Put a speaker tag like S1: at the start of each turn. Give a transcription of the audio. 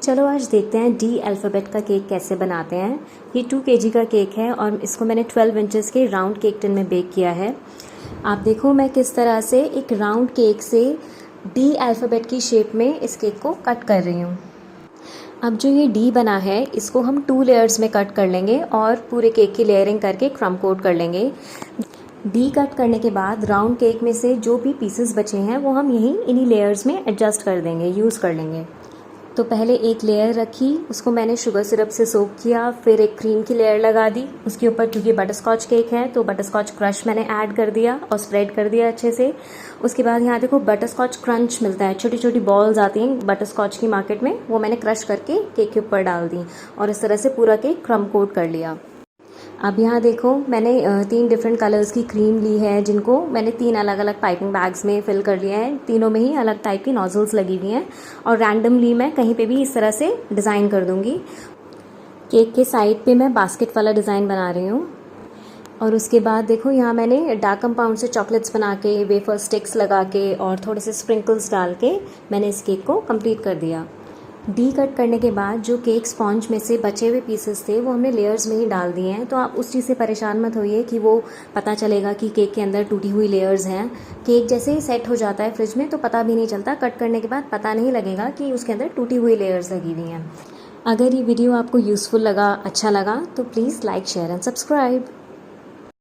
S1: चलो आज देखते हैं डी अल्फ़ाबेट का केक कैसे बनाते हैं। ये 2 केजी का केक है और इसको मैंने 12 इंचेस के राउंड केक टिन में बेक किया है। आप देखो मैं किस तरह से एक राउंड केक से डी अल्फ़ाबेट की शेप में इस केक को कट कर रही हूँ। अब जो ये डी बना है इसको हम 2 लेयर्स में कट कर लेंगे और पूरे केक की लेयरिंग करके क्रम कोट कर लेंगे। डी कट करने के बाद राउंड केक में से जो भी पीसेस बचे हैं वो हम यहीं इन्हीं लेयर्स में एडजस्ट कर देंगे, यूज़ कर लेंगे। तो पहले एक लेयर रखी, उसको मैंने शुगर सिरप से सोक किया, फिर एक क्रीम की लेयर लगा दी उसके ऊपर, क्योंकि बटरस्कॉच केक है तो बटरस्कॉच क्रश मैंने ऐड कर दिया और स्प्रेड कर दिया अच्छे से। उसके बाद यहाँ देखो बटरस्कॉच क्रंच मिलता है, छोटी छोटी बॉल्स आती हैं बटरस्कॉच की मार्केट में, वो मैंने क्रश करके केक के ऊपर डाल दी और इस तरह से पूरा केक क्रम कोट कर लिया। अब यहाँ देखो मैंने 3 डिफरेंट कलर्स की क्रीम ली है, जिनको मैंने 3 अलग अलग पाइपिंग बैग्स में फिल कर लिया है। तीनों में ही अलग टाइप की नोजल्स लगी हुई हैं और रैंडमली मैं कहीं पे भी इस तरह से डिज़ाइन कर दूंगी। केक के साइड पे मैं बास्केट वाला डिज़ाइन बना रही हूँ। और उसके बाद देखो यहाँ मैंने डार्क कंपाउंड से चॉकलेट्स बना के, वेफर स्टिक्स लगा के और थोड़े से स्प्रिंकल्स डाल के मैंने इस केक को कंप्लीट कर दिया। डी कट करने के बाद जो केक स्पॉन्ज में से बचे हुए पीसेस थे वो हमने लेयर्स में ही डाल दिए हैं, तो आप उस चीज़ से परेशान मत होइए कि वो पता चलेगा कि केक के अंदर टूटी हुई लेयर्स हैं। केक जैसे ही सेट हो जाता है फ्रिज में तो पता भी नहीं चलता, कट करने के बाद पता नहीं लगेगा कि उसके अंदर टूटी हुई लेयर्स लगी हुई हैं। अगर ये वीडियो आपको यूज़फुल लगा, अच्छा लगा तो please like, share and subscribe.